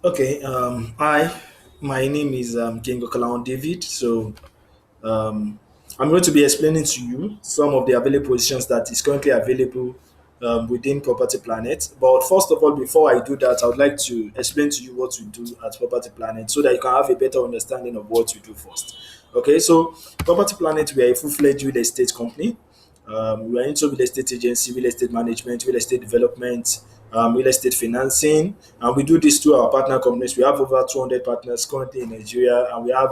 Okay. Hi, my name is King Okalaon David. Um, I'm going to be explaining to you some of the available positions that is currently available within Property Planet. But first of all, before I do that, I would like to explain to you what we do at Property Planet so that you can have a better understanding of what we do first. Okay, so Property Planet, we are a full-fledged real estate company. We are into real estate agency, real estate management, real estate development, real estate financing, and we do this through our partner companies. We have over 200 partners currently in Nigeria, and we have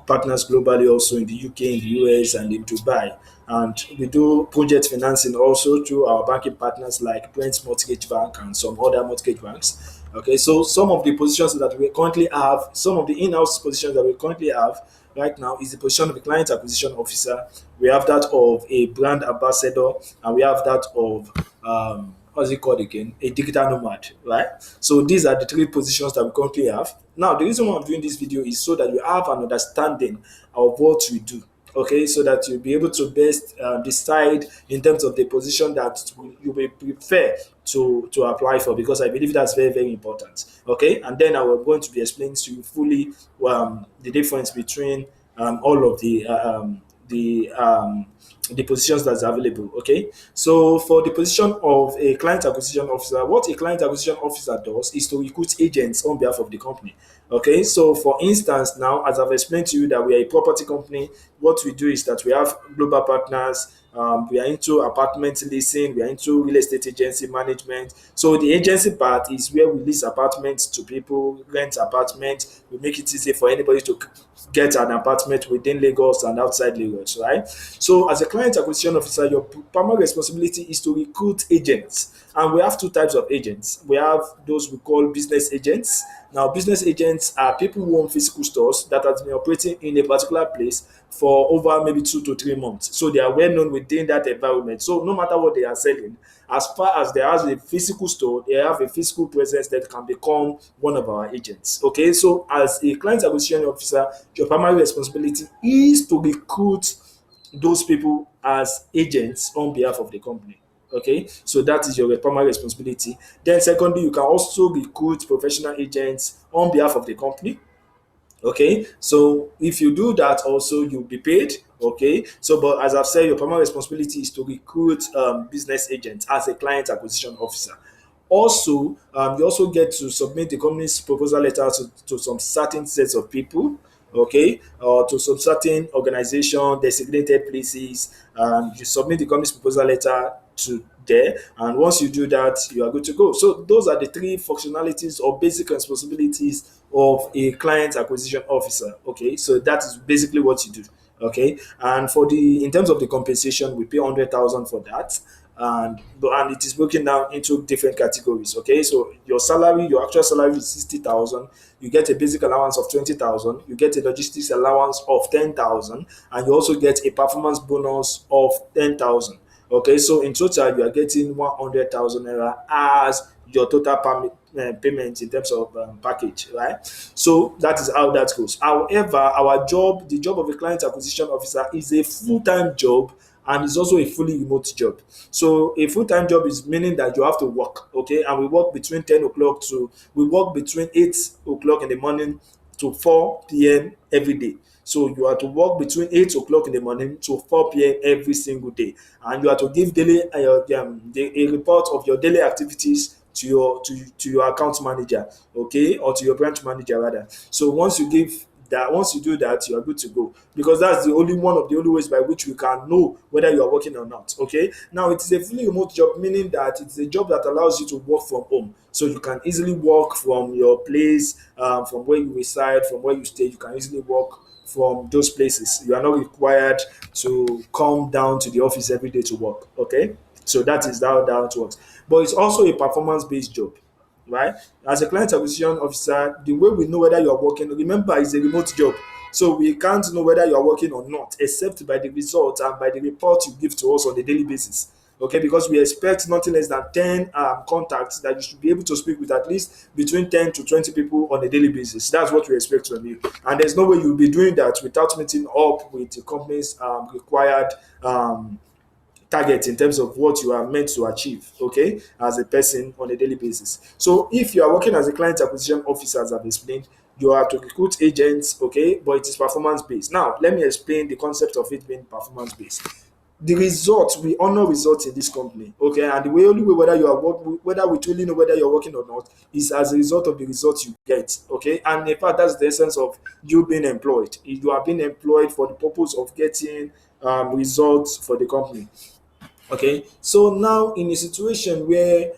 partners globally also in the UK, in the US, and in Dubai. And we do project financing also through our banking partners like Brent Mortgage Bank and some other mortgage banks. Okay, so some of the positions that we currently have, some of the in-house positions that we currently have right now is the position of a client acquisition officer. We have that of a brand ambassador, and we have that of what's it called again? A digital nomad, right? So these are the three positions that we currently have. Now, the reason why I'm doing this video is so that you have an understanding of what we do. Okay, so that you'll be able to best decide in terms of the position that you will prefer to apply for, because I believe that's very, very important. Okay, and then I will going to be explaining to you fully the difference between all of the positions that's available. Okay, so for the position of a client acquisition officer, what a client acquisition officer does is to recruit agents on behalf of the company. Okay, so for instance, now as I've explained to you that we are a property company, what we do is that we have global partners. We are into apartment leasing, we are into real estate agency management. So the agency part is where we lease apartments to people, rent apartments. We make it easy for anybody to get an apartment within Lagos and outside Lagos, right? So as a client acquisition officer, your primary responsibility is to recruit agents. And we have two types of agents. We have those we call business agents. Now, business agents are people who own physical stores that have been operating in a particular place for over maybe 2 to 3 months. So they are well known within that environment. So no matter what they are selling, as far as there has a physical store, they have a physical presence that can become one of our agents. Okay, so as a client acquisition officer, your primary responsibility is to recruit those people as agents on behalf of the company. Okay, so that is your primary responsibility. Then, secondly, you can also recruit professional agents on behalf of the company. Okay, so if you do that, also you'll be paid. Okay, so but as I've said, your primary responsibility is to recruit business agents as a client acquisition officer. Also, you also get to submit the company's proposal letter to some certain sets of people, okay, or to some certain organization, designated places, and you submit the company's proposal letter to there. And once you do that, you are good to go. So those are the three functionalities or basic responsibilities of a client acquisition officer. Okay, so that is basically what you do. Okay, and for the in terms of the compensation, we pay 100,000 for that, and it is broken down into different categories. Okay, so your salary, your actual salary is 60,000. You get a basic allowance of 20,000. You get a logistics allowance of 10,000, and you also get a performance bonus of 10,000. Okay, so in total, you are getting 100,000 naira as your total payment in terms of package, right? So that is how that goes. However, our job, the job of a client acquisition officer, is a full-time job, and it's also a fully remote job. So a full-time job is meaning that you have to work, okay? And we work between 8 o'clock in the morning to 4 p.m. every day. So you are to work between 8 o'clock in the morning to 4 p.m. every single day, and you are to give daily a report of your daily activities to your account manager, okay, or to your branch manager rather. So once you do that, you are good to go, because that's the only one of the only ways by which we can know whether you are working or not. Okay, now it is a fully remote job, meaning that it's a job that allows you to work from home, so you can easily work from your place, from where you reside, from where you stay. You can easily work from those places. You are not required to come down to the office every day to work. Okay, so that is how that works. But it's also a performance based job, right? As a client acquisition officer, the way we know whether you are working, remember, it's a remote job. So we can't know whether you are working or not, except by the result and by the report you give to us on a daily basis. Okay, because we expect nothing less than 10 contacts that you should be able to speak with at least between 10 to 20 people on a daily basis. That's what we expect from you. And there's no way you'll be doing that without meeting up with the company's required target in terms of what you are meant to achieve, okay, as a person on a daily basis. So if you are working as a client acquisition officer, as I've explained, you are to recruit agents, okay, but it is performance based. Now, let me explain the concept of it being performance based. The results, we honor results in this company, okay, and the way only way whether you are whether we truly know whether you're working or not is as a result of the results you get, okay. And in fact, that's the essence of you being employed. You are being employed for the purpose of getting results for the company. Okay, so now in a situation where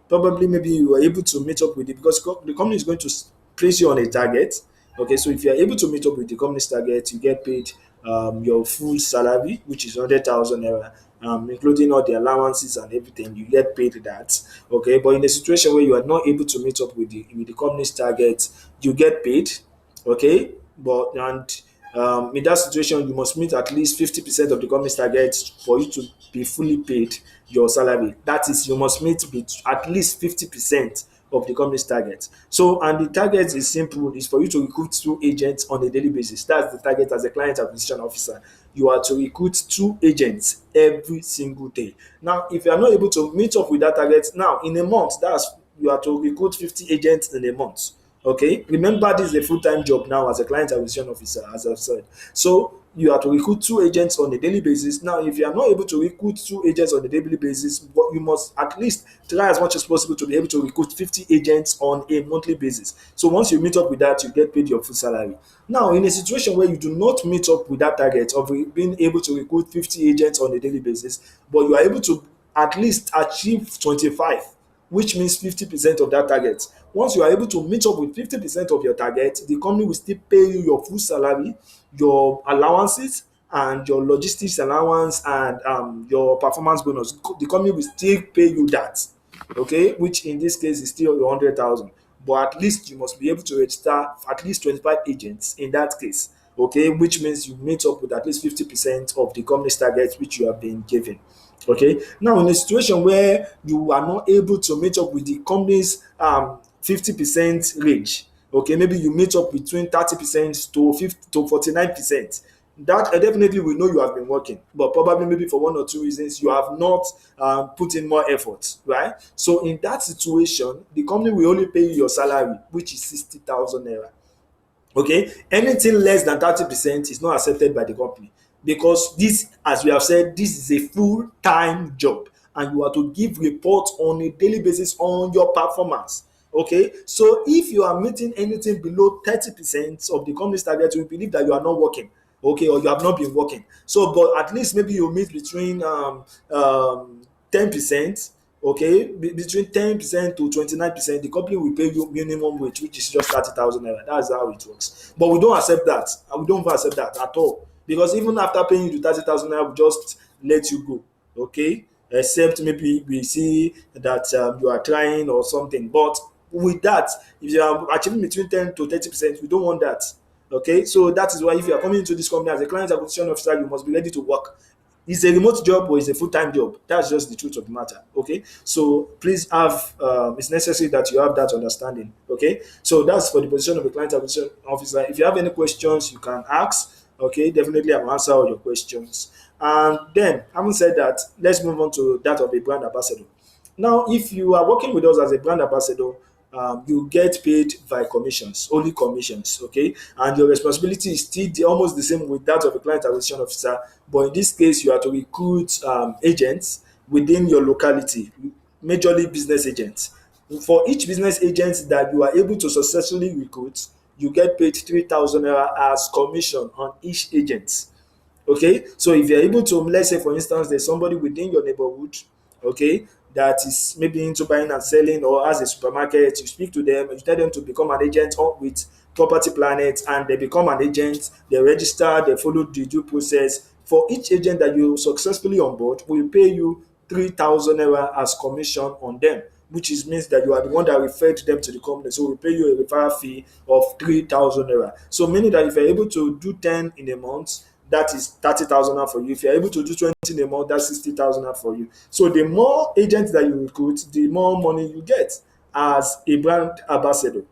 probably maybe you are able to meet up with it because the company is going to place you on a target. Okay, so if you are able to meet up with the company's target, you get paid your full salary, which is 100,000 naira, including all the allowances and everything. You get paid that. Okay, but in a situation where you are not able to meet up with the company's target, you get paid. Okay, but and in that situation, you must meet at least 50% of the company's target for you to be fully paid your salary. That is, you must meet at least 50% of the company's target. So, and the target is simple: is for you to recruit two agents on a daily basis. That's the target as a client acquisition officer. You are to recruit two agents every single day. Now, if you are not able to meet up with that target, now in a month, that's you are to recruit 50 agents in a month. Okay, remember this is a full-time job now as a client acquisition officer, as I've said. So you have to recruit two agents on a daily basis. Now, if you are not able to recruit two agents on a daily basis, but you must at least try as much as possible to be able to recruit 50 agents on a monthly basis. So once you meet up with that, you get paid your full salary. Now, in a situation where you do not meet up with that target of being able to recruit 50 agents on a daily basis, but you are able to at least achieve 25, which means 50% of that target. Once you are able to meet up with 50% of your target, the company will still pay you your full salary, your allowances, and your logistics allowance and your performance bonus. The company will still pay you that, okay, which in this case is still your 100,000. But at least you must be able to register at least 25 agents in that case, okay, which means you meet up with at least 50% of the company's target which you have been given. Okay. Now, in a situation where you are not able to meet up with the company's 50% range, okay, maybe you meet up between 30% to 50 to 49%. That definitely we know you have been working, but probably maybe for one or two reasons you have not put in more effort, right? So in that situation, the company will only pay you your salary, which is 60,000 naira. Okay, anything less than 30% is not accepted by the company because this, as we have said, this is a full-time job and you are to give report on a daily basis on your performance. Okay, so if you are meeting anything below 30% of the company's target, we believe that you are not working, okay, or you have not been working. So but at least maybe you meet between 10%, okay, between 10% to 29%, the company will pay you minimum wage, which is just 30,000 naira. That's how it works. But we don't accept that. And we don't accept that at all. Because even after paying you the 30,000 naira, we just let you go. Okay? Except maybe we see that you are trying or something. But with that, if you are achieving between 10 to 30%, we don't want that. Okay? So that is why if you are coming into this company as a client acquisition officer, you must be ready to work. It's a remote job or it's a full-time job. That's just the truth of the matter. Okay, so please have it's necessary that you have that understanding. Okay, so that's for the position of a client acquisition officer. If you have any questions, you can ask. Okay, definitely I will answer all your questions. And then, having said that, let's move on to that of a brand ambassador. Now, if you are working with us as a brand ambassador, you get paid by commissions, only commissions, okay? And your responsibility is still almost the same with that of a client acquisition officer, but in this case, you are to recruit agents within your locality, majorly business agents. For each business agent that you are able to successfully recruit, you get paid 3,000 naira as commission on each agent. Okay, so if you're able to, let's say for instance, there's somebody within your neighborhood, okay, that is maybe into buying and selling or has a supermarket, you speak to them, you tell them to become an agent or with Property Planet, and they become an agent, they register, they follow the due process. For each agent that you successfully onboard, will pay you 3,000 naira as commission on them, which is means that you are the one that referred them to the company. So we pay you a referral fee of 3,000 naira. So meaning that if you're able to do 10 in a month, that is 30,000 naira for you. If you're able to do 20 in a month, that's 60,000 naira for you. So the more agents that you recruit, the more money you get as a brand ambassador.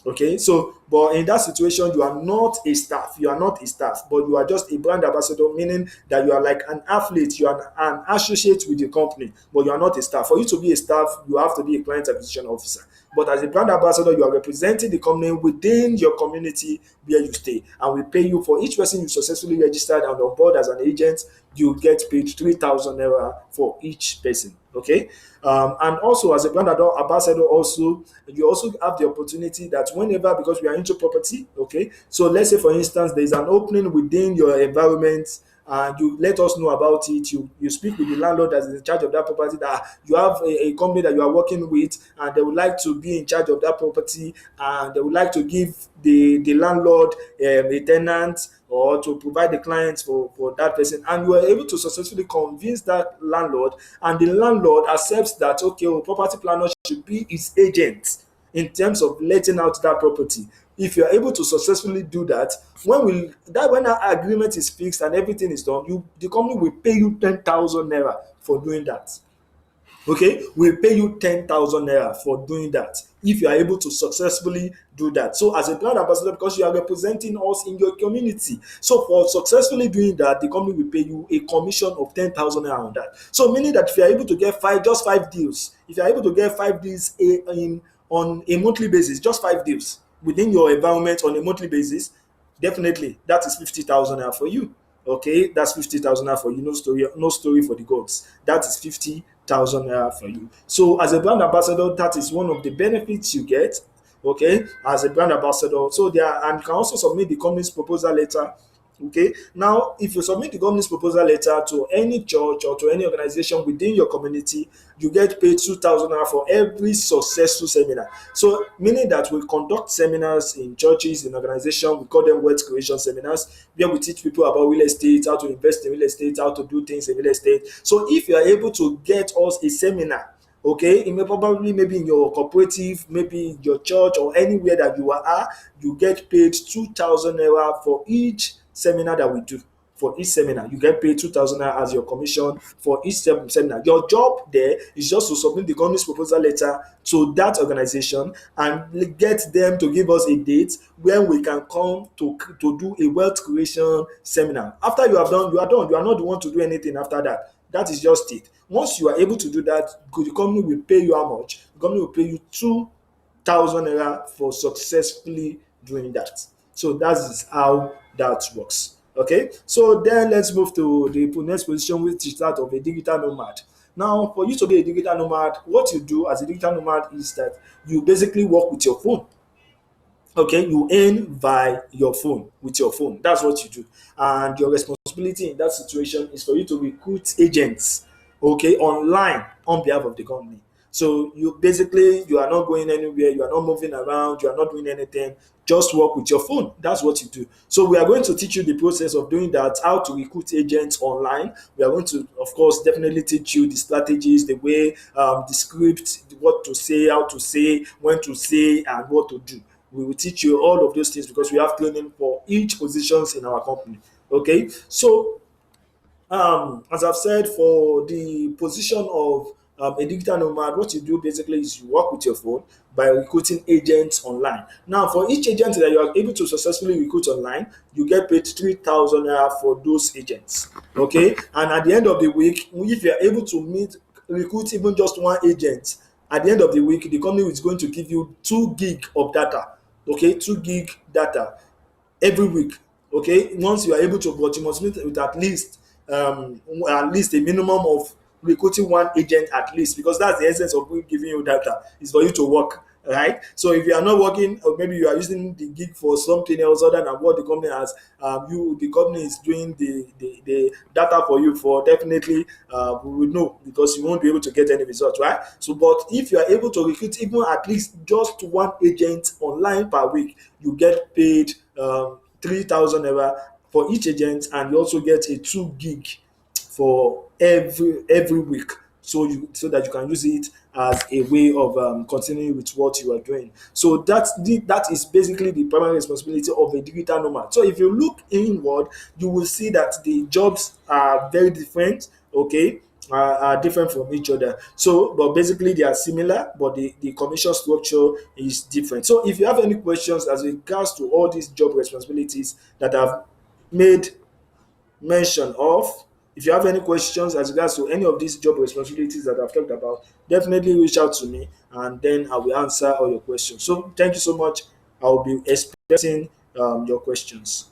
Okay, so But in that situation, you are not a staff. You are not a staff, but you are just a brand ambassador, meaning that you are like an athlete. You are an associate with the company, but you are not a staff. For you to be a staff, you have to be a client acquisition officer. But as a brand ambassador, you are representing the company within your community where you stay, and we pay you for each person you successfully registered and on board as an agent. You get paid 3,000 naira for each person. Okay, and also as a brand ambassador, also you also have the opportunity that whenever, because we are into property, okay. So let's say for instance there is an opening within your environment, and you let us know about it. You speak with the landlord that is in charge of that property, that you have a company that you are working with, and they would like to be in charge of that property, and they would like to give the landlord a tenant, or to provide the clients for that person, and you are able to successfully convince that landlord, and the landlord accepts that, okay, oh, property planner should be his agent in terms of letting out that property. If you are able to successfully do that, when that agreement is fixed and everything is done, the company will pay you 10,000 naira for doing that. Okay, we pay you 10,000 naira for doing that if you are able to successfully do that. So as a brand ambassador, because you are representing us in your community, so for successfully doing that, the company will pay you a commission of 10,000 naira on that. So meaning that if you are able to get just 5 deals, if you are able to get 5 deals on a monthly basis, just 5 deals within your environment on a monthly basis, definitely that is 50,000 naira for you. Okay, that's 50,000 naira for you. No story for the gods. That is 50,000 naira for you. So as a brand ambassador, that is one of the benefits you get. Okay, as a brand ambassador. So there, and you can also submit the company's proposal letter. Okay, now if you submit the company's proposal letter to any church or to any organization within your community, you get paid 2,000 naira for every successful seminar. So meaning that we conduct seminars in churches, in organizations, we call them wealth creation seminars, where we teach people about real estate, how to invest in real estate, how to do things in real estate. So if you are able to get us a seminar, okay, it may probably maybe in your cooperative, maybe in your church or anywhere that you are, you get paid 2,000 naira for each seminar that we do. For each seminar, you get paid 2,000 naira as your commission for each seminar. Your job there is just to submit the company's proposal letter to that organization and get them to give us a date when we can come to do a wealth creation seminar. After you have done, you are done. You are not the one to do anything after that. That is just it. Once you are able to do that, the company will pay you how much? The company will pay you 2,000 naira for successfully doing that. So that is how that works. Okay, so then let's move to the next position, which is that of a digital nomad. Now, for you to be a digital nomad, what you do as a digital nomad is that you basically work with your phone. Okay, you earn by your phone, with your phone. That's what you do. And your responsibility in that situation is for you to recruit agents, okay, online on behalf of the company. So you are not going anywhere, you are not moving around, you are not doing anything. Just work with your phone. That's what you do. So we are going to teach you the process of doing that, how to recruit agents online. We are going to, of course, definitely teach you the strategies, the way, the script, what to say, how to say, when to say, and what to do. We will teach you all of those things because we have training for each positions in our company. Okay, so as I've said, for the position of a digital nomad, what you do basically is you work with your phone by recruiting agents online. Now, for each agent that you are able to successfully recruit online, you get paid 3,000 naira for those agents. Okay, and at the end of the week, if you are able to recruit even just one agent, at the end of the week, the company is going to give you 2 gig of data. Okay, 2 gig data every week. Okay, once you are able to, but you must meet with at least a minimum of recruiting one agent at least, because that's the essence of we giving you data, is for you to work, right? So if you are not working, or maybe you are using the gig for something else other than what the company has, the company is doing the data for you for, definitely we will know, because you won't be able to get any results, right? So but if you are able to recruit even at least just one agent online per week, you get paid 3,000 naira for each agent, and you also get a 2 gig for every week, so that you can use it as a way of continuing with what you are doing. So that is basically the primary responsibility of a digital nomad. So if you look inward, you will see that the jobs are very different. Okay, are different from each other. So, but basically they are similar, but the commission structure is different. So, if you have any questions as regards to all these job responsibilities that I've made mention of, if you have any questions as regards to any of these job responsibilities that I've talked about, definitely reach out to me and then I will answer all your questions. So, thank you so much. I will be expecting your questions.